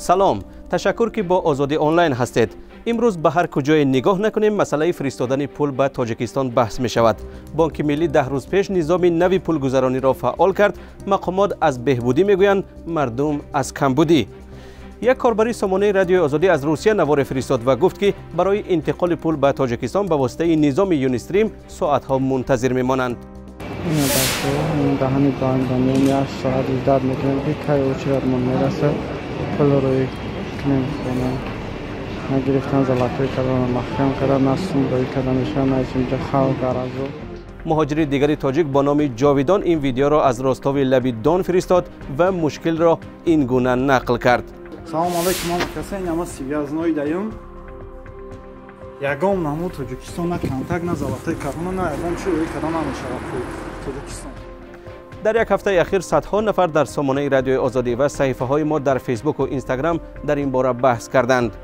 سلام، تشکر که با آزادی آنلاین هستید. امروز به هر کجای نگاه نکنیم مسئله فرستادن پول به تاجیکستان بحث می شود. بانک ملی 10 روز پیش نظام نوی پولگذرانی را فعال کرد. مقامات از بهبودی میگویند، مردم از کمبودی. یک کاربری سامانه رادیو آزادی از روسیه نوار فرستاد و گفت که برای انتقال پول به تاجیکستان به واسطه نظام یونیستریم ساعت‌ها منتظر میمانند. دهانی باندانی یا ساعت ایجاد میکنیم که کاری اوچرات من میرسه پول روی کنیم خونه نگرفتن زلاطوی کردن مخیم کردن نسیم روی کردن نشان نایسیم جا خواه گرازو. مهاجر دیگری تاجیک با نام جاویدان این ویدیو را از راستاوی لبی دان فرستاد و مشکل را این گونه نقل کرد. سلام علیکم کسی نما سیویازنوی دایم یگام نمو تاجیکستان نکنتگ نه زلاطوی کردن نه یگام چی روی کردن نمیشه تاجیکستان. در یک هفته اخیر صدها نفر در سامانه رادیو آزادی و صحیفه های ما در فیسبوک و اینستاگرام در این باره بحث کردند.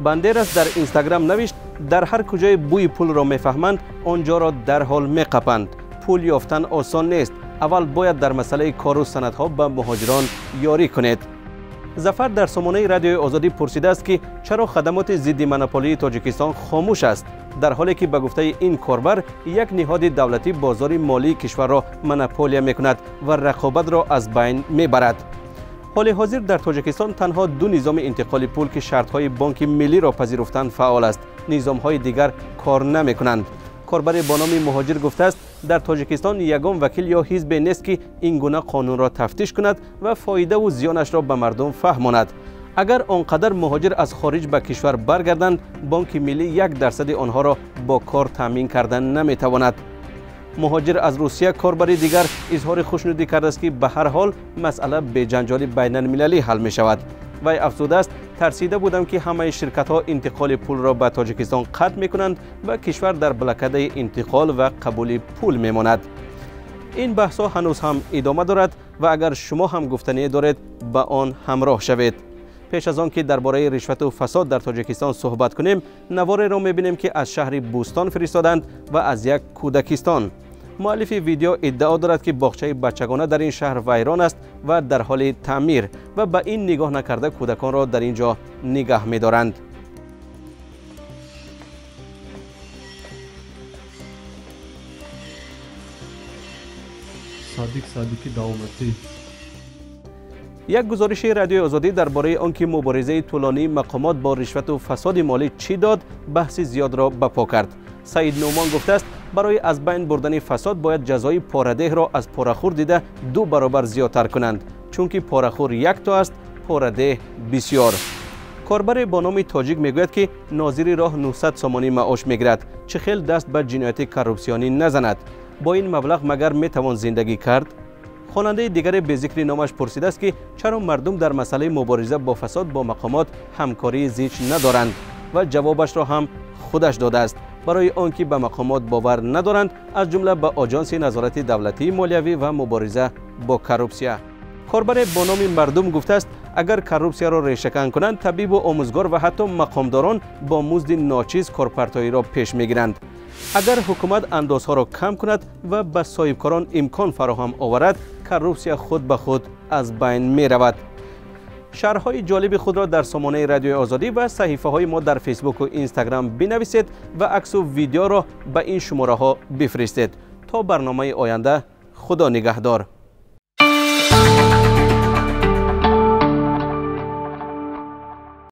بندرس در اینستاگرام نوشت در هر کجای بوی پول را میفهمند آنجا را در حال میقپند. پول یافتن آسان نیست. اول باید در مسئله کار و سندها به مهاجران یاری کنید. ظفر در سامانه رادیو آزادی پرسیده است که چرا خدمات ضد مونوپولی تاجیکستان خاموش است در حالی که به گفته این کاربر یک نهاد دولتی بازار مالی کشور را مونوپولی میکند و رقابت را از بین میبرد. حال حاضر در تاجیکستان تنها دو نظام انتقال پول که شرطهای بانک ملی را پذیرفتند فعال است. نظامهای دیگر کار نمیکنند. کاربر با نام مهاجر گفته است در تاجیکستان یگان وکیل یا حزب نیست که این گونه قانون را تفتیش کند و فایده و زیانش را به مردم فهماند. اگر آنقدر مهاجر از خارج به کشور برگردند بانک ملی 1% آنها را با کار تامین کردن نمیتواند. مهاجر از روسیه کاربری دیگر اظهار خوشنودی کرده است که به هر حال مسئله به جنجال بین المللی حل می شود. وی افزوده است ترسیده بودم که همه شرکت ها انتقال پول را به تاجیکستان قطع می کنند و کشور در بلکده انتقال و قبول پول می ماند. این بحث ها هنوز هم ادامه دارد و اگر شما هم گفتنی دارید با آن همراه شوید. پیش از آن که درباره رشوت و فساد در تاجیکستان صحبت کنیم، نوار را می‌بینیم که از شهر بوستان فرستادند و از یک کودکستان. مؤلف ویدیو ادعا دارد که باغچه بچگانه در این شهر ویران است و در حال تعمیر و به این نگاه نکرده کودکان را در اینجا نگاه می‌دارند. صادقی داومتی. یک گزارش رادیو آزادی درباره آنکه مبارزه طولانی مقامات با رشوت و فساد مالی چی داد بحث زیاد را بپا کرد. سعید نومان گفته است برای از بین بردن فساد باید جزای پاره‌ده را از پاره‌خور دیده 2 برابر زیادتر کنند چون که پاره‌خور یک تا است پاره‌ده بسیار. کاربر با نام تاجیک میگوید که ناظری راه 900 سامانی معاش میگیرد چه خیل دست به جنایت کروپسیونی نزند. با این مبلغ مگر میتوان زندگی کرد؟ خواننده دیگر به ذکر نامش پرسیده است که چرا مردم در مسئله مبارزه با فساد با مقامات همکاری زیچ ندارند و جوابش را هم خودش داده است. برای آنکه به مقامات باور ندارند از جمله به آژانس نظارت دولتی مالیوی و مبارزه با کروپسیا. کاربر با نام مردم گفته است اگر کروپسیا را ریشه‌کن کنند طبیب و آموزگار و حتی مقامداران با مزد ناچیز کارپرتایی را پیش میگیرند. اگر حکومت اندازها را کم کند و به صاحبکاران امکان فراهم آورد کروپسیا خود به خود از بین می رود. شرح‌های جالب خود را در سامانه رادیو آزادی و صحیفه های ما در فیسبوک و اینستاگرام بنویسید و عکس و ویدیو را به این شماره ها بفرستید. تا برنامه آینده خدا نگهدار.